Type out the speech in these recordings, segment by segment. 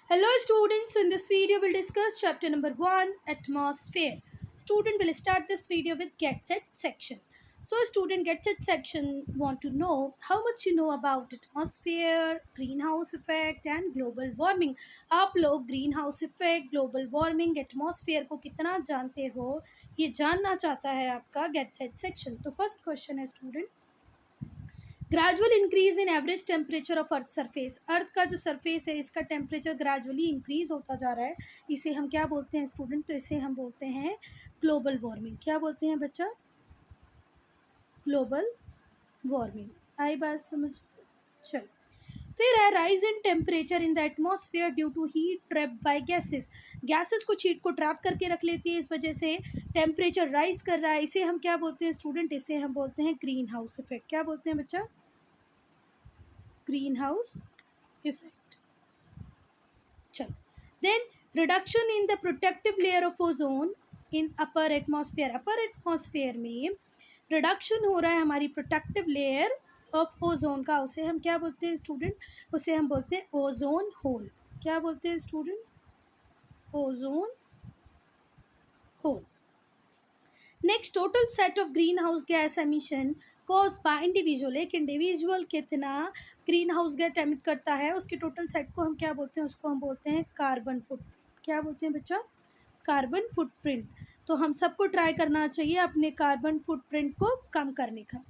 Hello students, so in this video we'll discuss chapter number 1, atmosphere. Student will start this video with get set section. So student get set section want to know how much you know about atmosphere, greenhouse effect and global warming. आप लोग greenhouse effect, global warming, atmosphere को कितना जानते हो ये जानना चाहता है आपका get set section. तो first question है student, gradual increase in average temperature of earth surface. Earth का जो सरफेस है इसका टेम्परेचर ग्रेजुअली इंक्रीज होता जा रहा है. इसे हम क्या बोलते हैं स्टूडेंट? तो इसे हम बोलते हैं ग्लोबल वार्मिंग. क्या बोलते हैं बच्चा? Global warming. आई बात समझ? चल, फिर है rise in temperature in the atmosphere due to heat trap by gases. Gases कुछ हीट को ट्रैप करके रख लेती है, इस वजह से टेम्परेचर राइज कर रहा है. इसे हम क्या बोलते हैं स्टूडेंट? इसे हम बोलते हैं ग्रीन हाउस इफेक्ट. क्या बोलते हैं बच्चा? Greenhouse effect. चलो, then reduction in the protective layer of ozone in upper atmosphere. Upper atmosphere में रिडक्शन हो रहा है हमारी प्रोटेक्टिव लेयर ऑफ ओजोन का. उसे हम क्या बोलते हैं स्टूडेंट? उसे हम बोलते हैं ओजोन होल. क्या बोलते हैं student? Ozone hole. Next, total set of greenhouse gas emission cause by individual. एक इंडिविजुअल कितना ग्रीन हाउस गैस एमिट करता है उसके टोटल सेट को हम क्या बोलते हैं? उसको हम बोलते हैं कार्बन फुट. क्या बोलते हैं बच्चा? Carbon footprint. तो हम सबको ट्राई करना चाहिए अपने कार्बन फुटप्रिंट को कम करने का.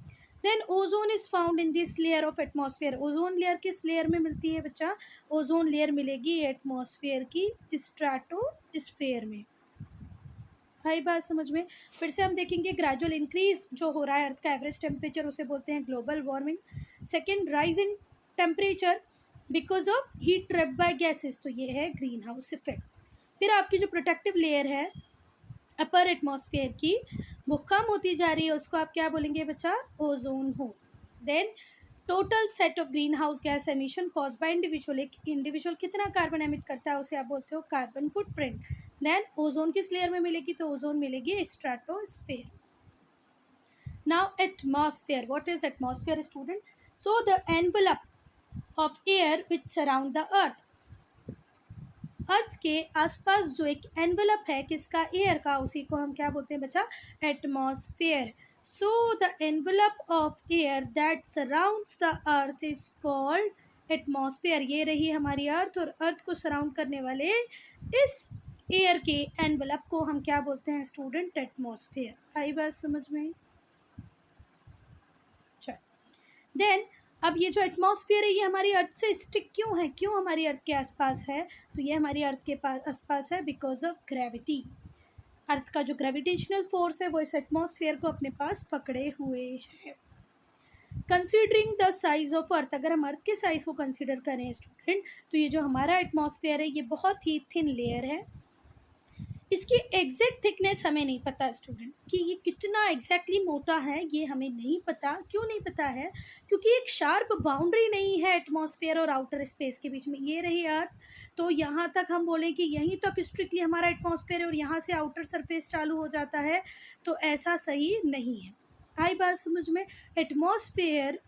Then ozone is found in this layer of atmosphere. Ozone layer किस लेयर में मिलती है बच्चा? ओजोन लेयर मिलेगी एटमॉस्फेयर की स्ट्रेटोस्फेयर में. आई बात समझ में? फिर से हम देखेंगे ग्रेजुअल इंक्रीज जो हो रहा है अर्थ का एवरेज टेम्परेचर उसे बोलते हैं global warming. Second, rise in temperature because of heat trapped bye gases. तो ये है ग्रीन हाउस इफेक्ट. फिर आपकी जो प्रोटेक्टिव लेयर है अपर एटमॉस्फेयर की वो कम होती जा रही है, उसको आप क्या बोलेंगे बच्चा? Ozone hole. Then total set of greenhouse gas emission cause by individual. एक इंडिविजुअल कितना कार्बन एमिट करता है उसे आप बोलते हो कार्बन फुटप्रिंट. देन ओजोन किस लेयर में मिलेगी? तो ओजोन मिलेगी stratosphere. Now atmosphere. What is atmosphere student? So the envelope of air which surround the earth. Earth के आसपास जो एक एनवलप है किसका? एयर का. उसी को हम क्या बोलते हैं बच्चा? Atmosphere. So the envelope of air that surrounds the earth is called atmosphere. ये रही हमारी अर्थ और अर्थ को सराउंड करने वाले इस एयर के एनवलप को हम क्या बोलते हैं स्टूडेंट? एटमॉस्फेयर. आई बात समझ में? चल, देन अब ये जो एटमॉस्फेयर है ये हमारी अर्थ से स्टिक क्यों है? क्यों हमारी अर्थ के आसपास है? तो ये हमारी अर्थ के आसपास है बिकॉज ऑफ ग्रेविटी. अर्थ का जो ग्रेविटेशनल फोर्स है वो इस एटमॉस्फेयर को अपने पास पकड़े हुए है. Considering the size of earth. अगर हम अर्थ के साइज को कंसीडर करें स्टूडेंट तो ये जो हमारा एटमॉस्फेयर है ये बहुत ही थिन लेयर है. इसकी एग्जैक्ट थिकनेस हमें नहीं पता स्टूडेंट कि ये कितना एग्जैक्टली मोटा है, ये हमें नहीं पता. क्यों नहीं पता है? क्योंकि एक शार्प बाउंड्री नहीं है एटमॉस्फेयर और आउटर स्पेस के बीच में. ये रही अर्थ, तो यहाँ तक हम बोलें कि यहीं तक स्ट्रिक्टली हमारा एटमॉस्फेयर है और यहाँ से आउटर सरफेस चालू हो जाता है, तो ऐसा सही नहीं है. आई बात समझ में? एटमॉस्फेयर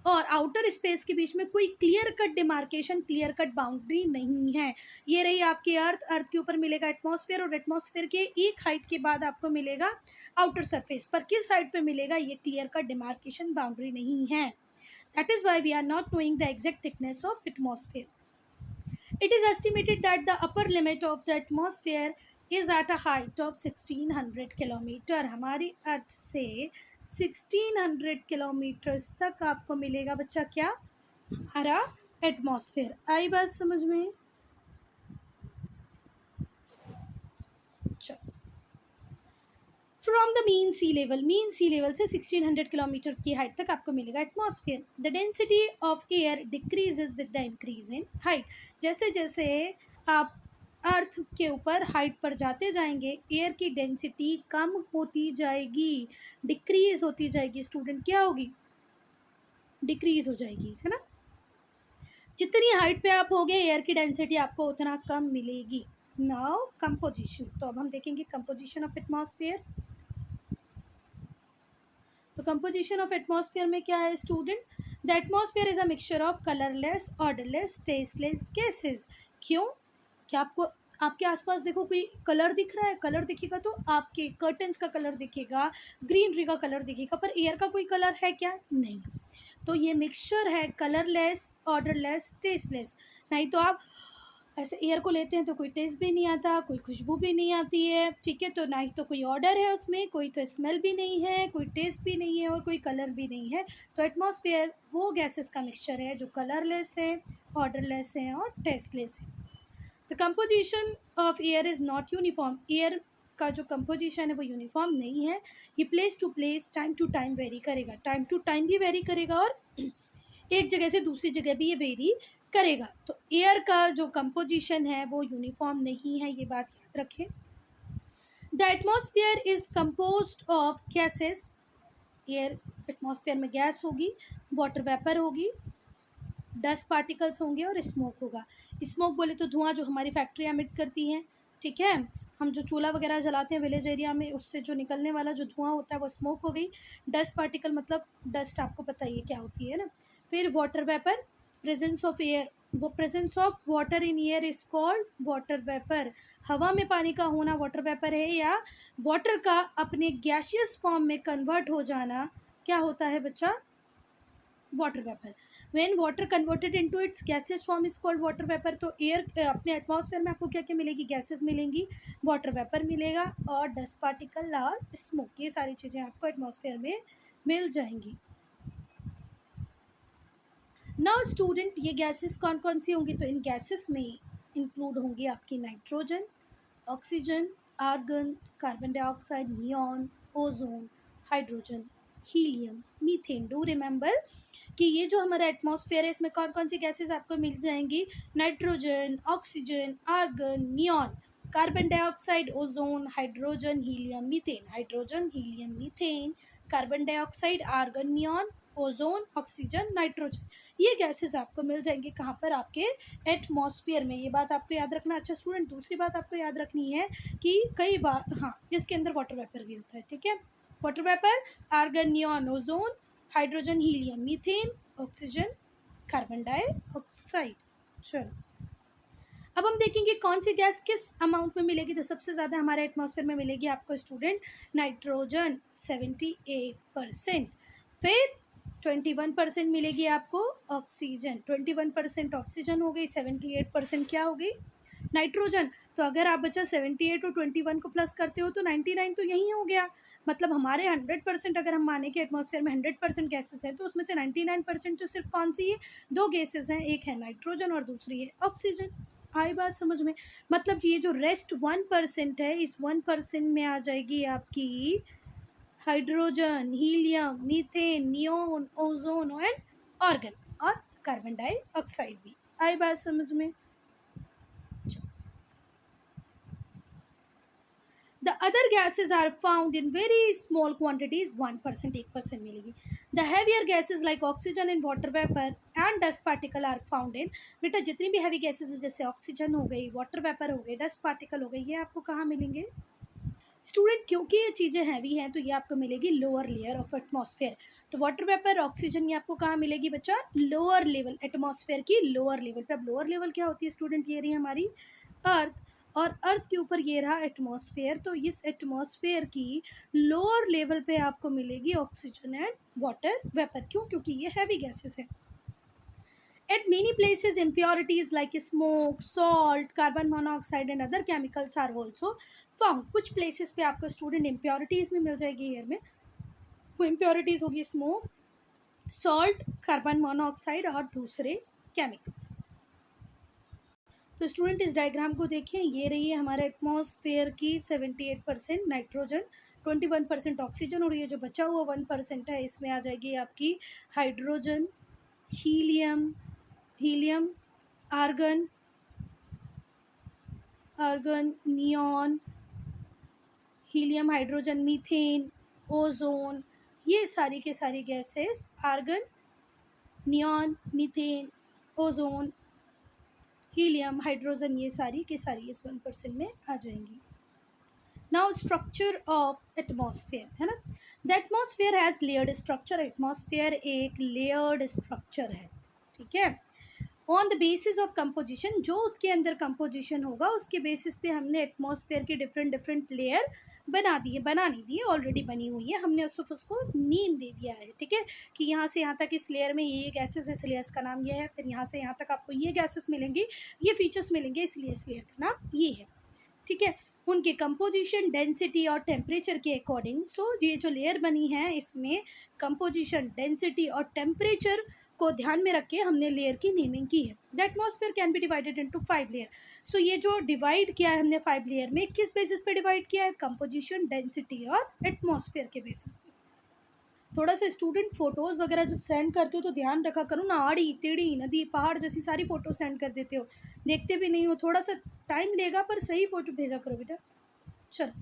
और आउटर स्पेस के बीच में कोई clear cut demarcation, clear cut boundary नहीं है. ये रही आपकी अर्थ. अर्थ के ऊपर मिलेगा एटमॉस्फेयर और एटमॉस्फेयर के एक हाइट के बाद आपको मिलेगा आउटर सरफेस. पर किस साइड पे मिलेगा ये क्लियर कट डिमार्केशन बाउंड्री नहीं है. That is why we are not knowing the exact thickness of atmosphere. It is estimated that the upper limit of the atmosphere is at a height of 1600 kilometre. हमारी अर्थ से 1600 kilometres तक आपको मिलेगा बच्चा क्या? हमारा एटमॉस्फेयर. आई बात समझ में? चलो, from the mean sea level से 1600 किलोमीटर की हाइट तक आपको मिलेगा atmosphere. The density of air decreases with the increase in height. जैसे जैसे आप अर्थ के ऊपर हाइट पर जाते जाएंगे एयर की डेंसिटी कम होती जाएगी, डिक्रीज होती जाएगी. स्टूडेंट क्या होगी? डिक्रीज हो जाएगी, है ना. जितनी हाइट पे आप होगे एयर की डेंसिटी आपको उतना कम मिलेगी. Now composition. तो अब हम देखेंगे कंपोजिशन ऑफ एटमॉस्फेयर. तो कंपोजिशन ऑफ एटमॉस्फेयर में क्या है student? The atmosphere is a mixture of colourless, odourless, tasteless gases. क्यों? क्या आपको आपके आसपास देखो कोई कलर दिख रहा है? कलर दिखेगा तो आपके कर्टन्स का कलर दिखेगा, ग्रीनरी का कलर दिखेगा, पर एयर का कोई कलर है क्या? नहीं। तो ये मिक्सचर है कलरलेस, ऑर्डरलेस, टेस्टलेस। नहीं तो आप ऐसे एयर को लेते हैं तो कोई टेस्ट भी नहीं आता, कोई खुशबू भी नहीं आती है, ठीक है? तो ना ही तो कोई ऑर्डर है उसमें, कोई तो स्मेल भी नहीं है, कोई टेस्ट भी नहीं है और कोई कलर भी नहीं है। तो एटमॉस्फेयर वो गैसेस का मिक्सचर है जो कलरलेस है, ऑर्डरलेस है और टेस्टलेस है। The composition of air is not uniform. Air का जो कंपोजिशन है वो यूनिफॉर्म नहीं है। ये place to place, time to time vary करेगा, टाइम टू टाइम भी वेरी करेगा और एक जगह से दूसरी जगह भी ये वेरी करेगा। तो एयर का जो कंपोजिशन है वो यूनिफॉर्म नहीं है, ये बात याद रखें। The atmosphere is composed of gases. Air atmosphere में गैस होगी, वाटर वेपर होगी, डस्ट पार्टिकल्स होंगे और स्मोक होगा। स्मोक बोले तो धुआं जो हमारी फैक्ट्री एमिट करती हैं, ठीक है? हम जो चूल्हा वगैरह जलाते हैं विलेज एरिया में, उससे जो निकलने वाला जो धुआं होता है वो स्मोक हो गई। डस्ट पार्टिकल मतलब डस्ट, आपको पता ही है क्या होती है ना। फिर water vapour, presence of air, वो presence of water in air is called water vapour. हवा में पानी का होना वाटर वेपर है, या वाटर का अपने गैसियस फॉर्म में कन्वर्ट हो जाना क्या होता है बच्चा? Water vapour. When water converted into its gases form is called water vapour. तो एयर अपने एटमॉस्फेयर में आपको क्या क्या मिलेगी? गैसेस मिलेंगी, वाटर वेपर मिलेगा और डस्ट पार्टिकल और स्मोक, ये सारी चीज़ें आपको एटमॉस्फेयर में मिल जाएंगी। नाउ स्टूडेंट, ये गैसेस कौन कौन सी होंगी? तो इन गैसेस में इंक्लूड होंगी आपकी nitrogen, oxygen, argon, carbon dioxide, neon, ozone, hydrogen, helium, methane. Do remember कि ये जो हमारा एटमॉस्फेयर है इसमें कौन कौन सी गैसेस आपको मिल जाएंगी? Nitrogen, oxygen, argon, neon, carbon dioxide, ozone, hydrogen, helium, methane. Hydrogen, helium, methane, carbon dioxide, argon, neon, ozone, oxygen, nitrogen, ये गैसेस आपको मिल जाएंगे कहाँ पर? आपके एटमॉस्फेयर में। ये बात आपको याद रखना। अच्छा स्टूडेंट, दूसरी बात आपको याद रखनी है कि कई बार, हाँ, इसके अंदर वाटर वेपर भी होता है, ठीक है? Water vapour, argon, neon, ozone, hydrogen, helium, methane, oxygen, carbon dioxide. चलो अब हम देखेंगे कौन सी गैस किस अमाउंट में मिलेगी। तो सबसे ज़्यादा हमारे एटमॉस्फेयर में मिलेगी आपको स्टूडेंट नाइट्रोजन 78%। फिर 21% मिलेगी आपको ऑक्सीजन। 21% ऑक्सीजन हो गई, 78% क्या हो गई? नाइट्रोजन। तो अगर आप बच्चा 78 और 21 को प्लस करते हो तो 99 तो यही हो गया। मतलब हमारे 100%, अगर हम माने कि एटमॉस्फेयर में 100% गैसेस है तो उसमें से 99% तो सिर्फ कौन सी है? दो गैसेस हैं, एक है नाइट्रोजन और दूसरी है ऑक्सीजन। आई बात समझ में? मतलब ये जो रेस्ट 1% है, इस 1% में आ जाएगी आपकी hydrogen, helium, methane, neon, ozone and organ और कार्बन डाइऑक्साइड भी। आई बात समझ में? The other gases are found in very small quantities, 1%, 1% मिलेगी। The heavier gases like oxygen and water vapor and dust particle are found in, बेटा जितनी भी heavy gases हैं जैसे ऑक्सीजन हो गई, वाटर वेपर हो गई, डस्ट पार्टिकल हो गई, ये आपको कहाँ मिलेंगे स्टूडेंट? क्योंकि ये चीज़ें हैवी हैं तो ये आपको मिलेगी लोअर लेयर ऑफ एटमॉस्फेयर। तो वाटर वेपर, ऑक्सीजन, ये आपको कहाँ मिलेगी बच्चा? लोअर लेवल, एटमॉस्फेयर की लोअर लेवल पे। अब लोअर लेवल क्या होती है स्टूडेंट? ये रही हमारी अर्थ, और अर्थ के ऊपर ये रहा एटमॉस्फेयर। तो इस एटमॉस्फेयर की लोअर लेवल पे आपको मिलेगी ऑक्सीजन एंड वाटर वेपर। क्यों? क्योंकि ये हैवी गैसेस है। At many places, impurities like smoke, salt, carbon monoxide and other chemicals are also found. कुछ places पे आपको student impurities में मिल जाएगी एयर में। वो impurities होगी smoke, salt, carbon monoxide और दूसरे chemicals। तो स्टूडेंट इस डायग्राम को देखें, ये रही है हमारे एटमॉस्फेयर की 78% नाइट्रोजन, 21% ऑक्सीजन, और ये जो बचा हुआ 1% है इसमें आ जाएगी आपकी hydrogen, helium, argon, neon, helium, hydrogen, methane, ozone, ये सारी के सारी gases argon, neon, methane, ozone, helium, hydrogen, ये सारी के सारी इस 1% में आ जाएंगी। नाउ स्ट्रक्चर ऑफ एटमॉस्फेयर है ना, the atmosphere has layered structure, atmosphere एक लेयर्ड स्ट्रक्चर है, ठीक है। On the basis of composition, जो उसके अंदर कंपोजिशन होगा उसके बेसिस पे हमने एटमॉस्फेयर की डिफरेंट डिफरेंट लेयर बना नहीं दी है, ऑलरेडी बनी हुई है, हमने सिर्फ उसको नेम दे दिया है, ठीक है, कि यहाँ से यहाँ तक इस लेयर में ये गैसेस, इस लेयर्स का नाम ये है, फिर यहाँ से यहाँ तक आपको ये गैसेस मिलेंगी, ये फीचर्स मिलेंगे, इसलिए इस लेयर का नाम ये है, ठीक है। उनके कंपोजिशन, डेंसिटी और टेम्परेचर के अकॉर्डिंग, सो ये जो लेयर बनी है इसमें कंपोजिशन, डेंसिटी और टेम्परेचर को ध्यान में रख के हमने लेयर की नेमिंग की है। The atmosphere can be divided into 5 layer. So ये जो डिवाइड किया है हमने 5 लेयर में, किस बेसिस पे डिवाइड किया है? कंपोजिशन, डेंसिटी और एटमॉस्फेयर के बेसिस पे। थोड़ा सा स्टूडेंट फोटोज़ वगैरह जब सेंड करते हो तो ध्यान रखा करो ना, आड़ी टेढ़ी नदी पहाड़ जैसी सारी फ़ोटो सेंड कर देते हो, देखते भी नहीं हो, थोड़ा सा टाइम लेगा पर सही फ़ोटो भेजा करो बेटा। चलो,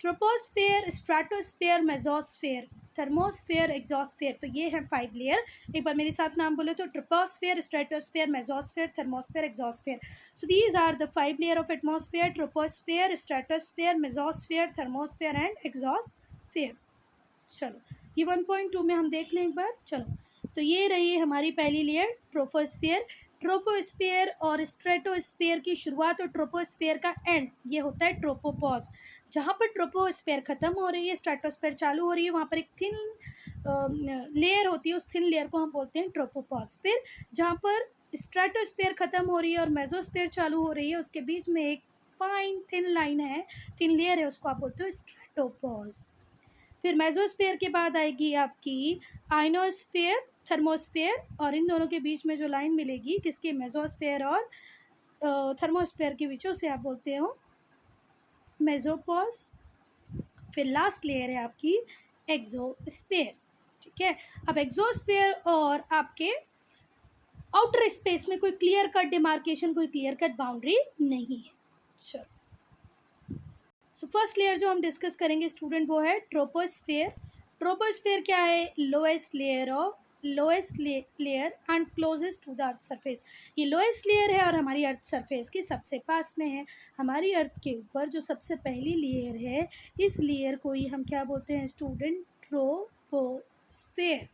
troposphere, stratosphere, mesosphere, thermosphere, exosphere, तो ये है 5 लेयर। एक बार मेरे साथ नाम बोले तो troposphere, stratosphere, mesosphere, thermosphere, exosphere. So these are the 5 layer of atmosphere: troposphere, stratosphere, mesosphere, thermosphere and exosphere. चलो, ये 1.2 में हम देख लें एक बार। चलो, तो ये रही हमारी पहली लेयर ट्रोपोस्फेयर। ट्रोपोस्फेयर और स्ट्रेटोस्फेयर की शुरुआत और ट्रोपोस्फेयर का एंड ये होता है ट्रोपोपॉज। जहाँ पर ट्रोपोस्फेयर ख़त्म हो रही है, स्ट्रेटोस्फेयर चालू हो रही है, वहाँ पर एक थिन लेयर होती है, उस थिन लेयर को हम बोलते हैं ट्रोपोपॉज। फिर जहाँ पर स्ट्रेटोस्फेयर ख़त्म हो रही है और मेसोस्फेयर चालू हो रही है, उसके बीच में एक फाइन थिन लाइन है, थिन लेयर है, उसको आप बोलते हो स्ट्रेटोपॉज। फिर मेसोस्फेयर के बाद आएगी आपकी आइनोस्फेयर, थर्मोस्फेयर, और इन दोनों के बीच में जो लाइन मिलेगी किसके? मेसोस्फेयर और थर्मोस्फेयर के बीच, उसे आप बोलते हो मेसोपॉज। फिर लास्ट लेयर है आपकी एक्सोस्फेयर, ठीक है। अब एक्सोस्फेयर और आपके आउटर स्पेस में कोई क्लियर कट डिमार्केशन, कोई क्लियर कट बाउंड्री नहीं है। चलो, सो फर्स्ट लेयर जो हम डिस्कस करेंगे स्टूडेंट वो है ट्रोपोस्फेयर। ट्रोपोस्फेयर क्या है? Lowest layer and closest to the earth surface. ये लोएस्ट लेयर है और हमारी अर्थ सरफेस के सबसे पास में है। हमारी अर्थ के ऊपर जो सबसे पहली लेयर है, इस लेयर को ही हम क्या बोलते हैं स्टूडेंट? ट्रोपोस्फेयर,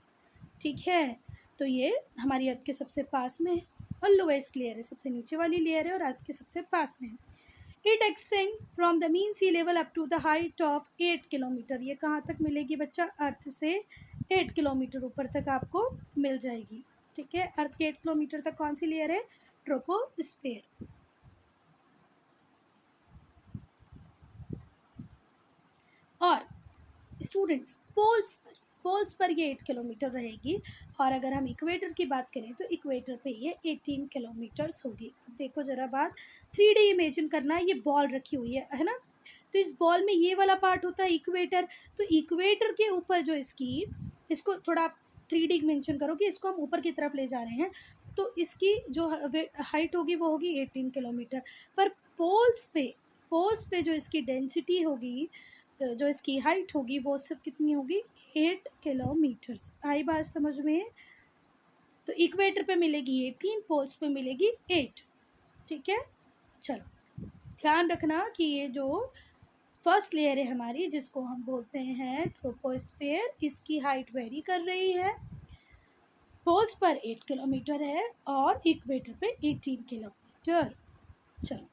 ठीक है। तो ये हमारी अर्थ के सबसे पास में है और लोएस्ट लेयर है, सबसे नीचे वाली लेयर है और अर्थ के सबसे पास में है। It extend from the mean sea level up to the height of 8 kilometre. ये कहाँ तक मिलेगी बच्चा? अर्थ से 8 किलोमीटर ऊपर तक आपको मिल जाएगी, ठीक है। अर्थ के 8 किलोमीटर तक कौन सी लेयर है? ट्रोपोस्फेयर। और स्टूडेंट्स पोल्स पर ये 8 किलोमीटर रहेगी, और अगर हम इक्वेटर की बात करें तो इक्वेटर पे ये 18 किलोमीटर्स होगी। अब देखो ज़रा बात, 3D इमेजिन करना है, ये बॉल रखी हुई है ना, तो इस बॉल में ये वाला पार्ट होता है इक्वेटर। तो इक्वेटर के ऊपर जो इसको थोड़ा 3D मेंशन करो कि इसको हम ऊपर की तरफ ले जा रहे हैं, तो इसकी जो हाइट होगी वो होगी 18 किलोमीटर। पर पोल्स पे जो इसकी डेंसिटी होगी, जो इसकी हाइट होगी, वो सिर्फ कितनी होगी? 8 किलोमीटर्स। आई बात समझ में? तो इक्वेटर पे मिलेगी 18, पोल्स पे मिलेगी 8, ठीक है। चलो, ध्यान रखना कि ये जो फर्स्ट लेयर है हमारी, जिसको हम बोलते हैं ट्रोपोस्फेयर, इसकी हाइट वेरी कर रही है। पोल्स पर 8 किलोमीटर है और इक्वेटर पे 18 किलोमीटर। चलो,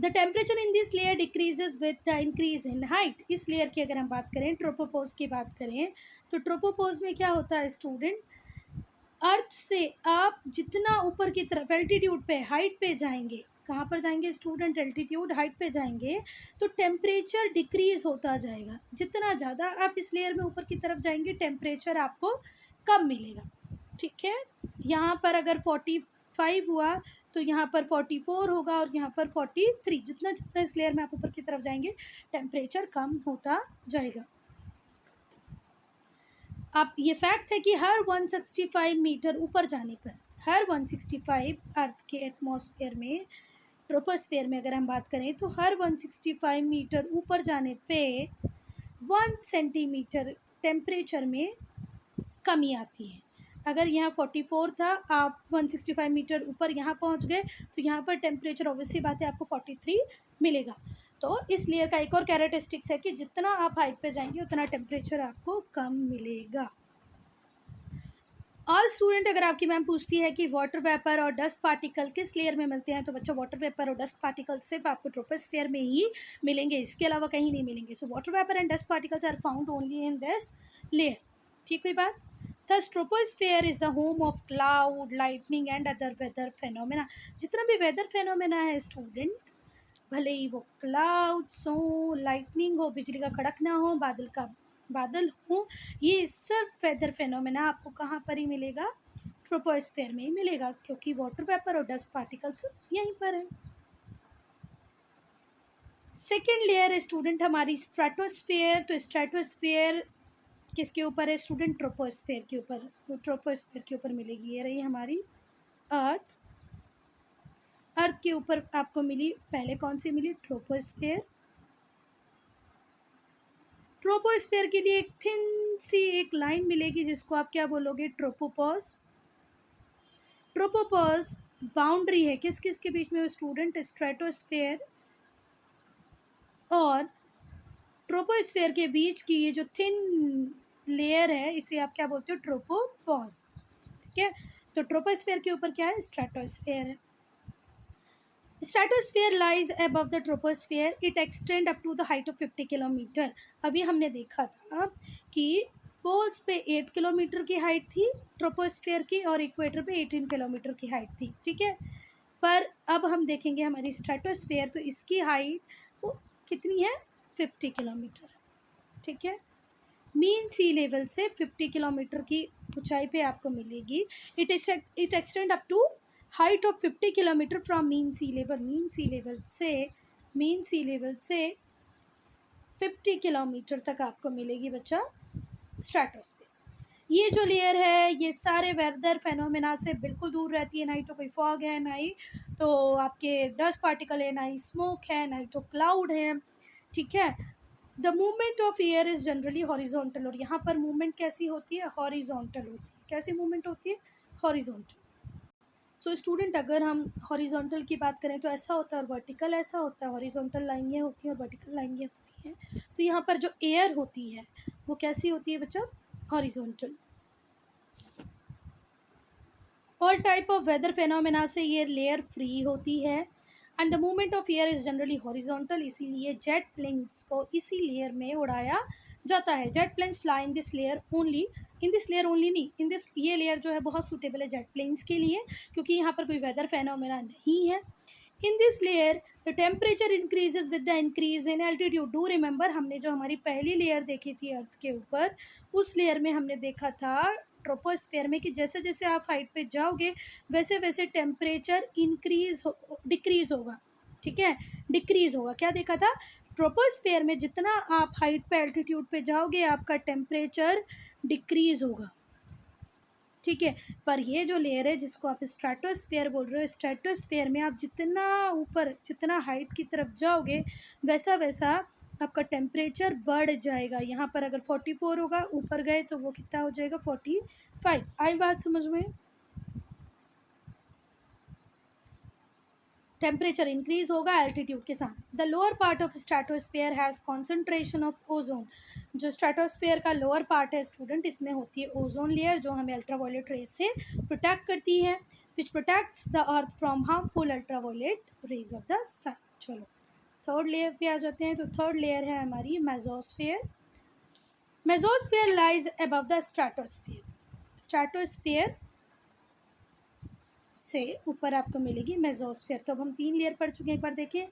the temperature in this layer decreases with the increase in height. इस लेयर की अगर हम बात करें, ट्रोपोपोज की बात करें, तो ट्रोपोपोज में क्या होता है स्टूडेंट? अर्थ से आप जितना ऊपर की तरफ एल्टीट्यूड पे, हाइट पे जाएंगे, कहाँ पर जाएंगे स्टूडेंट? एल्टीट्यूड, हाइट पे जाएंगे, तो टेम्परेचर डिक्रीज होता जाएगा। जितना ज़्यादा आप इस लेयर में ऊपर की तरफ जाएंगे, टेम्परेचर आपको कम मिलेगा, ठीक है। यहाँ पर अगर 45 हुआ तो यहाँ पर 44 होगा और यहाँ पर 43। जितना जितना इस लेयर में आप ऊपर की तरफ जाएंगे, टेम्परेचर कम होता जाएगा। अब ये फैक्ट है कि हर 165 मीटर ऊपर जाने पर, हर 165 अर्थ के एटमॉस्फेयर में, ट्रोपोस्फेयर में अगर हम बात करें, तो हर 165 मीटर ऊपर जाने पे 1 सेंटीमीटर टेम्परेचर में कमी आती है। अगर यहाँ 44 था, आप 165 मीटर ऊपर यहाँ पहुँच गए, तो यहाँ पर टेम्परेचर ऑब्वियसली बात है आपको 43 मिलेगा। तो इस लेयर का एक और कैरेक्टरिस्टिक्स है कि जितना आप हाइट पे जाएंगे उतना टेम्परेचर आपको कम मिलेगा। और स्टूडेंट, अगर आपकी मैम पूछती है कि वाटर वेपर और डस्ट पार्टिकल किस लेयर में मिलते हैं, तो बच्चा वाटर वेपर और डस्ट पार्टिकल सिर्फ आपको ट्रोपोस्फेयर में ही मिलेंगे, इसके अलावा कहीं नहीं मिलेंगे। So water vapour and dust particles are found only in this layer. ठीक हुई बात। Thus troposphere is the home of cloud, lightning and other weather phenomena. जितना भी वेदर फेनोमेना है स्टूडेंट, भले ही वो क्लाउड्स हो, लाइटनिंग हो, बिजली का कड़कना हो, बादल हो, ये सब वेदर फेनोमेना आपको कहाँ पर ही मिलेगा? ट्रोपोस्फेयर में ही मिलेगा, क्योंकि वाटर वेपर और डस्ट पार्टिकल्स यहीं पर है। सेकेंड लेयर है स्टूडेंट हमारी स्ट्रेटोस्फेयर। तो स्ट्रेटोस्फेयर किसके ऊपर है स्टूडेंट? ट्रोपोस्फेयर के ऊपर। तो ट्रोपोस्फेयर के ऊपर मिलेगी, ये रही हमारी अर्थ। अर्थ के ऊपर आपको मिली, पहले कौन सी मिली? ट्रोपोस्फेयर। ट्रोपोस्फेयर के लिए एक थिन सी एक लाइन मिलेगी जिसको आप क्या बोलोगे? ट्रोपोपॉज। ट्रोपोपॉज बाउंड्री है किस किस के बीच में स्टूडेंट? स्ट्रेटोस्फेयर और ट्रोपोस्फेयर के बीच की ये जो थिन लेयर है, इसे आप क्या बोलते हो? ट्रोपोपॉज। ठीक है, तो ट्रोपोस्फेयर के ऊपर क्या है? स्ट्रेटोस्फेयर है। Stratosphere lies above the troposphere, it extend up to the height of 50 kilometre. अभी हमने देखा था कि पोल्स पे 8 किलोमीटर की हाइट थी ट्रोपोस्फेयर की, और इक्वेटर पे 18 किलोमीटर की हाइट थी। ठीक है, पर अब हम देखेंगे हमारी स्ट्रेटोस्फेयर, तो इसकी हाइट वो कितनी है? 50 किलोमीटर। ठीक है, मीन सी लेवल से 50 किलोमीटर की ऊंचाई पे आपको मिलेगी। It extend up to height of 50 kilometre from mean sea level. Mean sea level से 50 किलोमीटर तक आपको मिलेगी बच्चा स्ट्रेटोस्फेयर। ये जो लेयर है ये सारे वेदर फेनोमेना से बिल्कुल दूर रहती है। ना ही तो कोई फॉग है, ना ही तो आपके डस्ट पार्टिकल है, ना ही स्मोक है, ना ही तो क्लाउड है। ठीक है, the movement of air is generally horizontal. और यहाँ पर मूवमेंट कैसी होती है? हॉरिजॉन्टल होती है। कैसी मूवमेंट होती है? हॉरिजॉन्टल। सो स्टूडेंट, अगर हम हॉरिजॉन्टल की बात करें तो ऐसा होता है, और वर्टिकल ऐसा होता है। हॉरिजॉन्टल लाइन ये होती है और वर्टिकल लाइन ये होती है। तो यहाँ पर जो एयर होती है वो कैसी होती है बच्चा? Horizontal. All type of weather phenomena से ये लेयर फ्री होती है, and the movement of air is generally horizontal. इसीलिए जेट प्लेन्स को इसी लेयर में उड़ाया जाता है। Jet planes fly in this layer only, नहीं, इन दिस, ये लेयर जो है बहुत सूटेबल है जेट प्लेन्स के लिए, क्योंकि यहाँ पर कोई वेदर फेनोमेना नहीं है। इन this layer the temperature increases with the increase in altitude. Do remember, हमने जो हमारी पहली लेयर देखी थी अर्थ के ऊपर, उस लेयर में हमने देखा था ट्रोपोस्फेयर में कि जैसे जैसे आप हाइट पे जाओगे वैसे वैसे टेम्परेचर डिक्रीज होगा। ठीक है, डिक्रीज होगा। क्या देखा था? ट्रोपोस्फेयर में जितना आप हाइट पे एल्टीट्यूड पे जाओगे आपका टेम्परेचर डिक्रीज होगा। ठीक है, पर ये जो लेयर है जिसको आप स्ट्रेटोस्फेयर बोल रहे हो, स्ट्रेटोस्फेयर में आप जितना ऊपर, जितना हाइट की तरफ जाओगे वैसा वैसा आपका टेम्परेचर बढ़ जाएगा। यहाँ पर अगर 44 होगा, ऊपर गए तो वो कितना हो जाएगा? 45। आई बात समझ में? टेम्परेचर इंक्रीज होगा एल्टीट्यूड के साथ। The lower part of stratosphere has concentration of ozone. जो स्ट्रेटोस्फेयर का लोअर पार्ट है स्टूडेंट, इसमें होती है ओजोन लेयर, जो हमें अल्ट्रावायलेट रेज से प्रोटेक्ट करती है, which protects the earth from harmful ultraviolet rays of the sun. चलो थर्ड लेयर पे आ जाते हैं। तो थर्ड लेयर है हमारी mesosphere. Mesosphere lies above the stratosphere. Stratosphere से ऊपर आपको मिलेगी मेसोस्फेयर। तो अब हम 3 लेयर पढ़ चुके हैं। एक बार देखिए,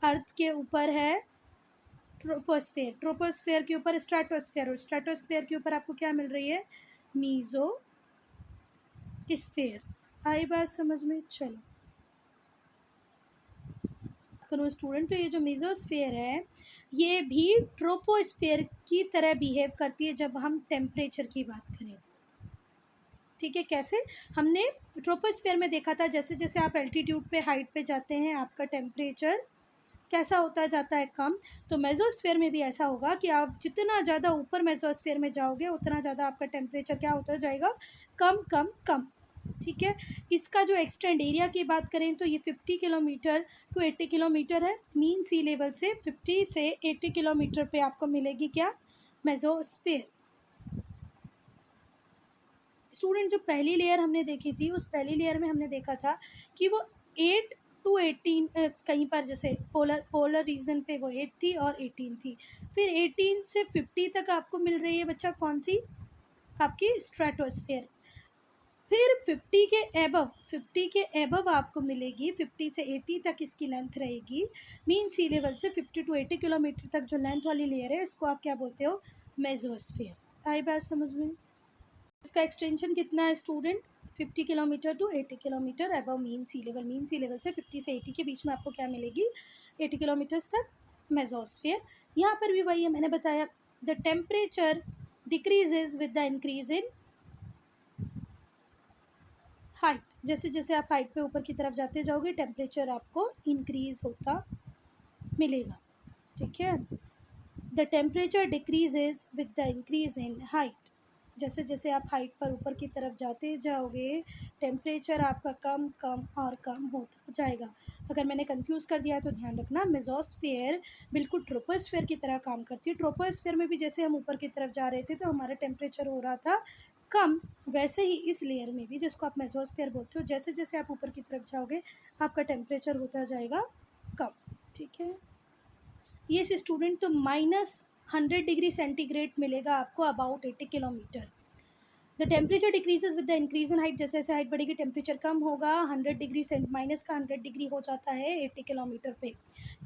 अर्थ के ऊपर है ट्रोपोस्फेयर, ट्रोपोस्फेयर के ऊपर स्ट्रेटोस्फेयर, और स्ट्रेटोस्फेयर के ऊपर आपको क्या मिल रही है? मीज़ोस्फेयर। आई बात समझ में? चलो करो स्टूडेंट, तो ये जो मीज़ोस्फेयर है ये भी ट्रोपोस्फेयर की तरह बिहेव करती है जब हम टेम्परेचर की बात करें। ठीक है, कैसे? हमने ट्रोपोस्फेयर में देखा था जैसे जैसे आप एल्टीट्यूड पे, हाइट पे जाते हैं आपका टेम्परेचर कैसा होता जाता है? कम। तो मेसोस्फेयर में भी ऐसा होगा कि आप जितना ज़्यादा ऊपर मेसोस्फेयर में जाओगे उतना ज़्यादा आपका टेम्परेचर क्या होता जाएगा? कम कम कम। ठीक है। इसका जो एक्सटेंड एरिया की बात करें तो ये 50 किलोमीटर टू 80 किलोमीटर है। मीन सी लेवल से 50 से 80 किलोमीटर पे आपको मिलेगी क्या, मेसोस्फीयर। स्टूडेंट जो पहली लेयर हमने देखी थी, उस पहली लेयर में हमने देखा था कि वो 8 टू 18 कहीं पर जैसे पोलर रीजन पे वो 8 थी और 18 थी। फिर 18 से 50 तक आपको मिल रही है बच्चा कौन सी, आपकी स्ट्रेटोस्फीयर। फिर 50 के एबव आपको मिलेगी, 50 से 80 तक इसकी लेंथ रहेगी। मीन सी लेवल से 50 टू 80 किलोमीटर तक जो लेंथ वाली लेयर है, इसको आप क्या बोलते हो, मेसोस्फीयर। आई बात समझ में। इसका एक्सटेंशन कितना है student, 50 kilometre to 80 kilometre above mean sea level. Mean sea level से 50 से 80 के बीच में आपको क्या मिलेगी, 80 किलोमीटर्स तक मेसोस्फीयर। यहाँ पर भी वही है, मैंने बताया the temperature decreases with the increase in height. जैसे जैसे आप हाइट पे ऊपर की तरफ जाते जाओगे, टेम्परेचर आपको इंक्रीज होता मिलेगा। ठीक है, the temperature decreases with the increase in height. जैसे जैसे आप हाइट पर ऊपर की तरफ जाते जाओगे, टेम्परेचर आपका कम कम और कम होता जाएगा। अगर मैंने कंफ्यूज कर दिया है तो ध्यान रखना, मेसोस्फीयर बिल्कुल ट्रोपोस्फीयर की तरह काम करती है। ट्रोपोस्फीयर में भी जैसे हम ऊपर की तरफ जा रहे थे तो हमारा टेम्परेचर हो रहा था कम, वैसे ही इस लेयर में भी, जिसको आप मेसोस्फीयर बोलते हो, जैसे जैसे आप ऊपर की तरफ जाओगे आपका टेम्परेचर होता जाएगा कम। ठीक है, ये स्टूडेंट तो -100 डिग्री सेंटीग्रेड मिलेगा आपको about 80 kilometre. The temperature decreases with the increase in height. जैसे जैसे हाइट बढ़ेगी टेम्परेचर कम होगा। 100 डिग्री सेंट माइनस का 100 डिग्री हो जाता है 80 किलोमीटर पे।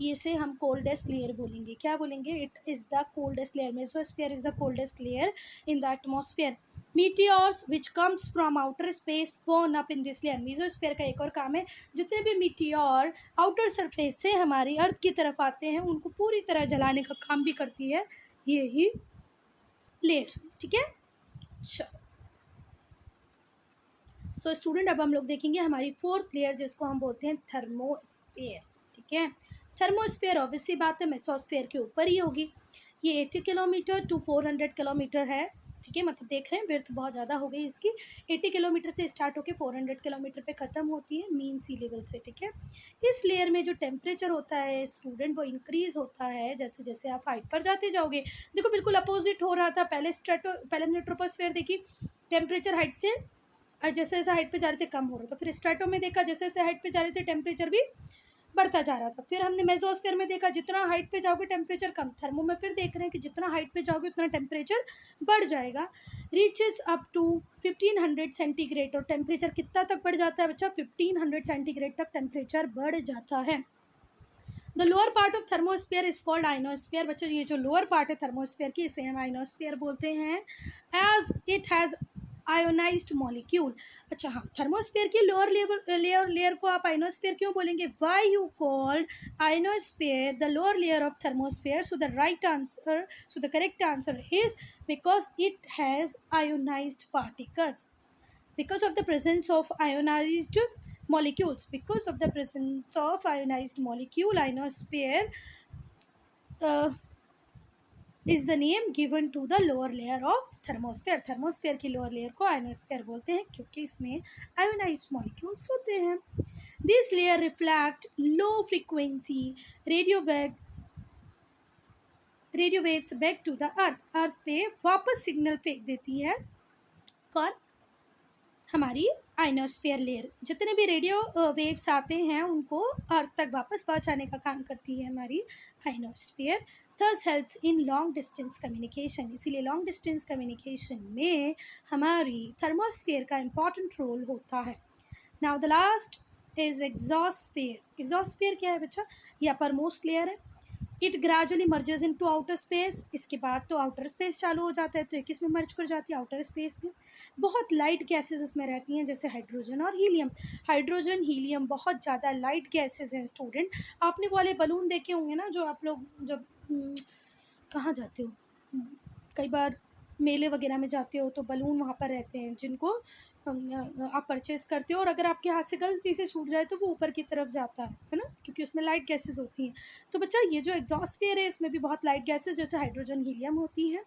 ये से हम कोल्डेस्ट लेयर बोलेंगे। क्या बोलेंगे, it is the coldest layer. Mesosphere is the coldest layer in the atmosphere. Meteors which comes from outer space burn up in this layer. Mesosphere का एक और काम है, जितने भी मीटियोर आउटर सरफेस से हमारी अर्थ की तरफ आते हैं उनको पूरी तरह जलाने का काम भी करती है ये ही लेयर। ठीक है, चलो। सो स्टूडेंट अब हम लोग देखेंगे हमारी फोर्थ लेयर, जिसको हम बोलते हैं थर्मोस्फेयर। ठीक है, थर्मोस्फेयर ऑब्वियसली बात है मेसोस्फेयर के ऊपर ही होगी। ये 80 किलोमीटर टू 400 किलोमीटर है। ठीक है, मतलब देख रहे हैं विर्थ बहुत ज़्यादा हो गई इसकी। 80 किलोमीटर से स्टार्ट होकर 400 किलोमीटर पे ख़त्म होती है मीन सी लेवल से। ठीक है, इस लेयर में जो टेम्परेचर होता है स्टूडेंट, वो इंक्रीज़ होता है जैसे जैसे आप हाइट पर जाते जाओगे। देखो बिल्कुल अपोजिट हो रहा था, पहले हमने ट्रोपोस्फेयर देखी, टेम्परेचर हाइट से जैसे जैसे हाइट पे जा रहे थे कम हो रहा था। फिर स्ट्रेटो में देखा, जैसे जैसे हाइट पे जा रहे थे टेम्परेचर भी बढ़ता जा रहा था। फिर हमने मेसोस्फीयर में देखा, जितना हाइट पे जाओगे टेम्परेचर कम। थर्मो में फिर देख रहे हैं कि जितना हाइट पे जाओगे उतना टेम्परेचर बढ़ जाएगा। Reaches up to 1500 centigrade. और टेम्परेचर कितना तक बढ़ जाता है बच्चा, 1500 सेंटीग्रेड तक टेम्परेचर बढ़ जाता है। The lower part of thermosphere is called ionosphere. बच्चों ये जो लोअर पार्ट है थर्मोस्फीयर की, इसे हम आइनोस्फीयर बोलते हैं, as it has ionised molecule. अच्छा हाँ, थर्मोस्फीयर की लोअर लेयर को आप आइनोस्फीयर क्यों बोलेंगे, why you called ionosphere the lower layer of thermosphere. So the right answer, so the correct answer is because it has ionised particles, because of the presence of ionized molecules. Because of the presence of ionized molecule, ionosphere uh, is the name given to the lower layer of thermosphere. Thermosphere की lower layer को ionosphere बोलते हैं क्योंकि इसमें ionized molecules होते हैं. This layer reflect low frequency radio waves back to the earth. अर्थ पे वापस सिग्नल फेंक देती है कौन, हमारी आइनोस्फीयर लेयर। जितने भी रेडियो वेव्स आते हैं उनको अर्थ तक वापस पहुंचाने का काम करती है हमारी ionosphere. Thus helps in long distance communication. इसीलिए लॉन्ग डिस्टेंस कम्युनिकेशन में हमारी थर्मोस्फीयर का इम्पॉर्टेंट रोल होता है। Now the last is exosphere. Exosphere क्या है बच्चा, ये अपर मोस्ट लेयर है। It gradually merges into outer space. इसके बाद तो आउटर स्पेस चालू हो जाता है, तो किस में मर्ज कर जाती है, आउटर स्पेस में। बहुत लाइट गैसेज इसमें रहती हैं, जैसे हाइड्रोजन और हीलियम। हाइड्रोजन हीलियम बहुत ज़्यादा लाइट गैसेज हैं स्टूडेंट। आपने वो वाले बलून देखे होंगे ना, जो आप लोग जब कहाँ जाते हो, कई बार मेले वगैरह में जाते हो तो बलून वहाँ पर रहते हैं जिनको आप परचेस करते हो, और अगर आपके हाथ से गलती से छूट जाए तो वो ऊपर की तरफ जाता है ना, क्योंकि उसमें लाइट गैसेस होती हैं। तो बच्चा ये जो एग्जॉस्फीयर है इसमें भी बहुत लाइट गैसेस जैसे हाइड्रोजन हीलियम होती हैं।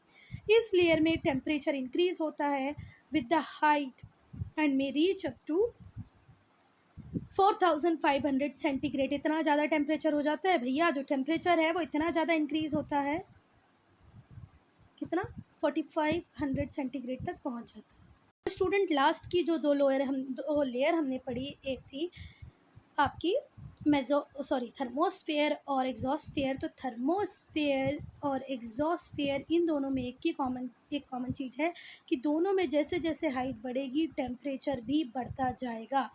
इस लेयर में टेम्परेचर इंक्रीज होता है with the height and may reach up to 4500 centigrade. इतना ज़्यादा टेम्परेचर हो जाता है भैया, जो टेम्परेचर है वो इतना ज़्यादा इंक्रीज़ होता है, कितना 4500 सेंटीग्रेड तक पहुंच जाता है। स्टूडेंट लास्ट की जो दो लेयर हमने पढ़ी, एक थी आपकी थर्मोस्फेयर और एग्जॉस्फेयर। तो थर्मोस्फेयर और एग्जॉस्फेयर इन दोनों में एक कॉमन चीज़ है कि दोनों में जैसे जैसे हाइट बढ़ेगी टेम्परेचर भी बढ़ता जाएगा।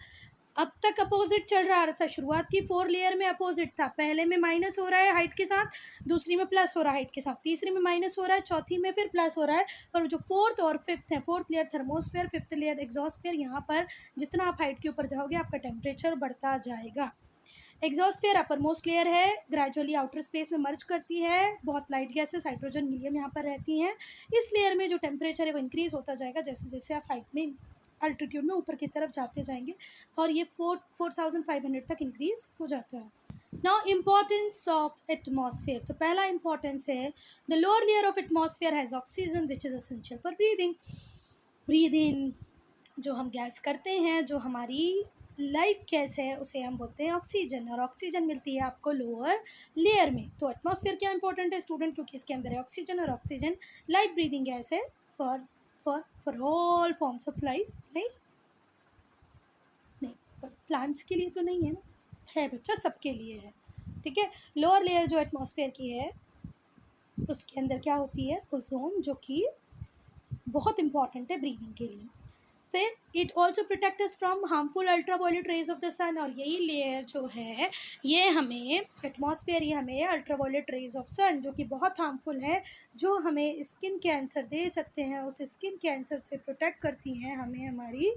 अब तक अपोजिट चल रहा था, शुरुआत की 4 लेयर में अपोजिट था, पहले में माइनस हो रहा है हाइट के साथ, दूसरी में प्लस हो रहा है हाइट के साथ, तीसरी में माइनस हो रहा है, चौथी में फिर प्लस हो रहा है। पर जो फोर्थ और फिफ्थ है, fourth layer thermosphere, fifth layer exosphere, यहाँ पर जितना आप हाइट के ऊपर जाओगे आपका टेम्परेचर बढ़ता जाएगा। एग्जॉस्फेयर अपर मोस्ट लेयर है, ग्रेजुअली आउटर स्पेस में मर्ज करती है, बहुत लाइट गैसेस हाइड्रोजन हीलियम यहाँ पर रहती हैं। इस लेयर में जो टेम्परेचर है वो इंक्रीज होता जाएगा जैसे जैसे आप हाइट में अल्टीट्यूड में ऊपर की तरफ जाते जाएंगे, और ये 4500 तक इंक्रीज हो जाता है। Now importance of atmosphere. तो पहला इंपॉर्टेंस है, the lower layer of atmosphere has oxygen which is essential for breathing. Breathe in जो हम गैस करते हैं, जो हमारी लाइफ गैस है, उसे हम बोलते हैं ऑक्सीजन, और ऑक्सीजन मिलती है आपको लोअर लेयर में। तो एटमॉस्फेयर क्या इंपॉर्टेंट है स्टूडेंट, क्योंकि इसके अंदर है ऑक्सीजन, और ऑक्सीजन लाइफ ब्रीदिंग गैस है for for all forms of life. नहीं पर प्लांट्स के लिए तो नहीं है ना, है बच्चा, सबके लिए है, ठीक है। लोअर लेयर जो एटमॉस्फेयर की है उसके अंदर क्या होती है, ओजोन, जो कि बहुत इंपॉर्टेंट है ब्रीदिंग के लिए। फिर it also protect us from harmful ultraviolet rays of the sun, और यही लेयर जो है ये हमें एटमॉस्फेयर, ये हमें अल्ट्रावायलेट रेज ऑफ सन जो कि बहुत हार्मफुल है, जो हमें स्किन कैंसर दे सकते हैं, उस स्किन कैंसर से प्रोटेक्ट करती हैं हमें हमारी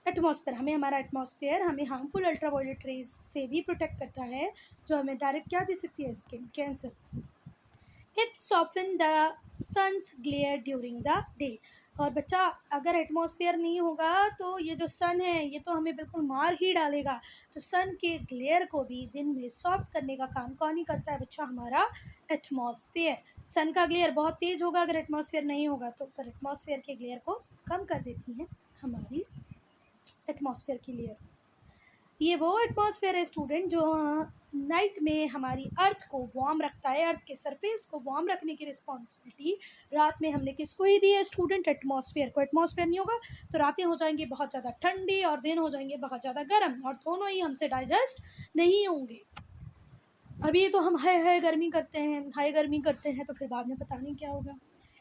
एटमॉस्फेयर। हमें हमारा एटमॉस्फेयर हमें हार्मफुल अल्ट्रावायलेट रेज से भी प्रोटेक्ट करता है, जो हमें डायरेक्ट क्या दे सकती है, skin cancer. It soften the sun's glare during the day. और बच्चा अगर एटमॉस्फेयर नहीं होगा तो ये जो सन है ये तो हमें बिल्कुल मार ही डालेगा। तो सन के ग्लेयर को भी दिन में सॉफ्ट करने का काम कौन ही करता है बच्चा, हमारा एटमॉस्फेयर। सन का ग्लेयर बहुत तेज होगा अगर एटमॉस्फेयर नहीं होगा तो, पर एटमॉस्फेयर के ग्लेयर को कम कर देती हैं हमारी एटमॉस्फेयर की लेयर। ये वो एटमॉस्फेयर है स्टूडेंट जो नाइट में हमारी अर्थ को वार्म रखता है, अर्थ के सरफेस को वार्म रखने की रिस्पॉन्सिबिलिटी रात में हमने किसको ही दी है स्टूडेंट, एटमॉस्फेयर को। एटमॉस्फेयर नहीं होगा तो रातें हो जाएंगी बहुत ज़्यादा ठंडी और दिन हो जाएंगे बहुत ज़्यादा गर्म, और दोनों ही हमसे डाइजेस्ट नहीं होंगे। अभी तो हम हाई गर्मी करते हैं तो फिर बाद में पता नहीं क्या होगा।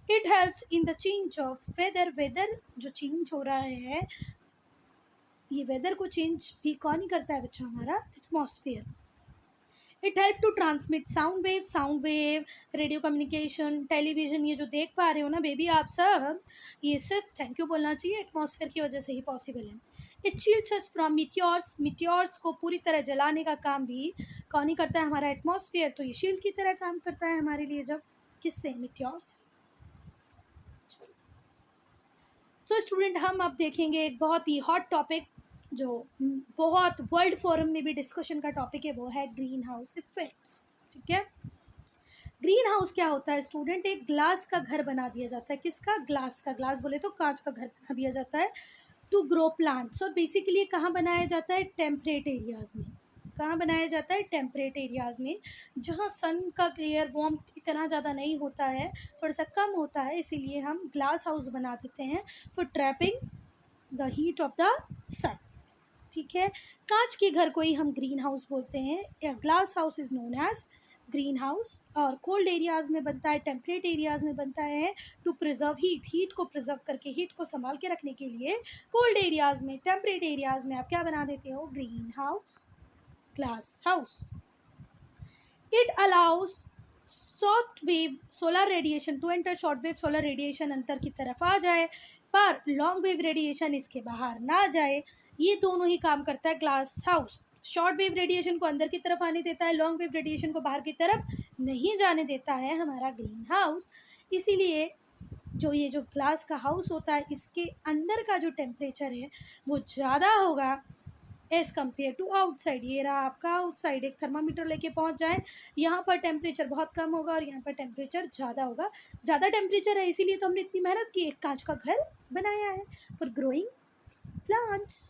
It helps in the change of weather. Weather जो चेंज हो रहा है, ये वेदर को चेंज भी कौन ही करता है बच्चा, हमारा atmosphere. It help to transmit sound wave, radio communication, television, ये जो देख पा रहे हो ना बेबी आप सब, ये सिर्फ थैंक यू बोलना चाहिए, एटमॉस्फेयर की वजह से ही पॉसिबल है। It shields us from meteors को पूरी तरह जलाने का काम भी कौन ही करता है, हमारा एटमॉस्फेयर। तो ये शील्ड की तरह काम करता है हमारे लिए, जब किससे, मीटियोर्स। सो स्टूडेंट हम अब देखेंगे एक बहुत ही हॉट टॉपिक जो बहुत वर्ल्ड फोरम में भी डिस्कशन का टॉपिक है, वो है ग्रीन हाउस इफेक्ट, ठीक है। ग्रीन हाउस क्या होता है स्टूडेंट, एक ग्लास का घर बना दिया जाता है, किसका, ग्लास का, ग्लास बोले तो कांच का घर बना दिया जाता है टू ग्रो प्लांट्स। और बेसिकली कहाँ बनाया जाता है, टेम्परेट एरियाज़ में। कहाँ बनाया जाता है, टेम्परेट एरियाज़ में, जहाँ सन का क्लियर वार्मथ इतना ज़्यादा नहीं होता है, थोड़ा सा कम होता है, इसीलिए हम ग्लास हाउस बना देते हैं for trapping the heat of the sun, ठीक है। कांच के घर को ही हम ग्रीन हाउस बोलते हैं, या glass house is known as green house. और कोल्ड एरियाज़ में बनता है, टेम्परेट एरियाज़ में बनता है टू प्रिजर्व हीट को प्रिजर्व करके, हीट को संभाल के रखने के लिए कोल्ड एरियाज़ में, टेम्परेट एरियाज़ में आप क्या बना देते हो, green house, glass house. It allows short wave solar radiation to enter, short wave solar radiation अंतर की तरफ आ जाए पर लॉन्ग वेव रेडिएशन इसके बाहर ना जाए। ये दोनों ही काम करता है glass house. Short wave radiation को अंदर की तरफ आने देता है, लॉन्ग वेव रेडिएशन को बाहर की तरफ नहीं जाने देता है हमारा ग्रीन हाउस। इसीलिए जो ये जो ग्लास का हाउस होता है, इसके अंदर का जो टेम्परेचर है वो ज़्यादा होगा एज कम्पेयर टू आउटसाइड। ये रहा आपका आउटसाइड। एक थर्मामीटर लेके पहुंच जाए, यहाँ पर टेम्परेचर बहुत कम होगा और यहाँ पर टेम्परेचर ज़्यादा होगा। ज़्यादा टेम्परेचर है इसीलिए तो हमने इतनी मेहनत की, एक कांच का घर बनाया है for growing plants.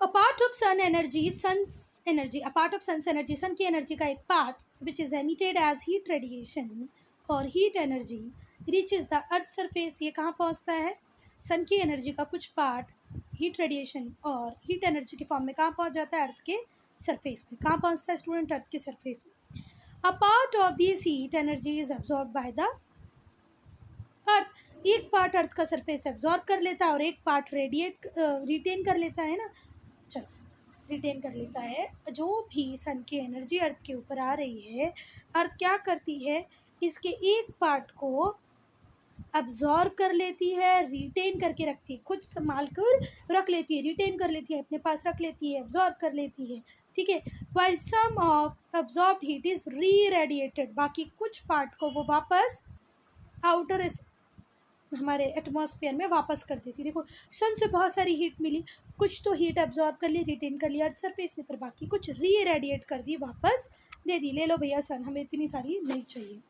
A part of sun energy, sun की एनर्जी का एक part which is emitted as heat radiation और heat energy reaches the earth surface। ये कहाँ पहुँचता है? सन की एनर्जी का कुछ पार्ट हीट रेडिएशन और हीट एनर्जी के फॉर्म में कहाँ पहुँच जाता है? अर्थ के सरफेस पे। कहाँ पहुँचता है स्टूडेंट? अर्थ के सरफेस में। A part of this heat energy is absorbed by the अर्थ। एक पार्ट अर्थ का सरफेस एब्जॉर्ब कर लेता है और एक पार्ट रिटेन कर लेता है ना। चलो, रिटेन कर लेता है। जो भी सन की एनर्जी अर्थ के ऊपर आ रही है, अर्थ क्या करती है? इसके एक पार्ट को अब्जॉर्ब कर लेती है, रिटेन करके रखती है, खुद संभाल कर रख लेती है, रिटेन कर लेती है, अपने पास रख लेती है, अब्जॉर्ब कर लेती है। ठीक है। While some of absorbed heat is re radiated, बाकी कुछ पार्ट को वो वापस आउटर हमारे एटमॉस्फेयर में वापस कर देती। देखो, सन से बहुत सारी हीट मिली, कुछ तो हीट एब्जॉर्ब कर ली, रिटेन कर लिया अर्थ सरफेस ने, पर बाकी कुछ री रेडिएट कर दी, वापस दे दी। ले लो भैया सन, हमें इतनी सारी नहीं चाहिए।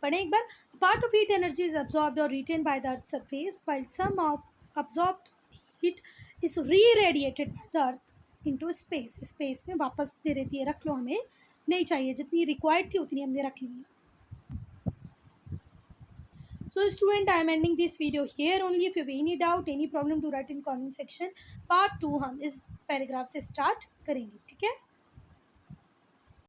पढ़े एक बार। Part of heat energy is absorbed और retained by the earth surface while some of absorbed heat is re radiated by the earth into space. Space में वापस दे देती है, रख लो, हमें नहीं चाहिए, जितनी रिक्वायर्ड थी उतनी हमने रख ली। So student, I am ending this video here only. If you have any doubt, any problem, to write in comment section. Part 2 हम इस पैराग्राफ से स्टार्ट करेंगे, ठीक है।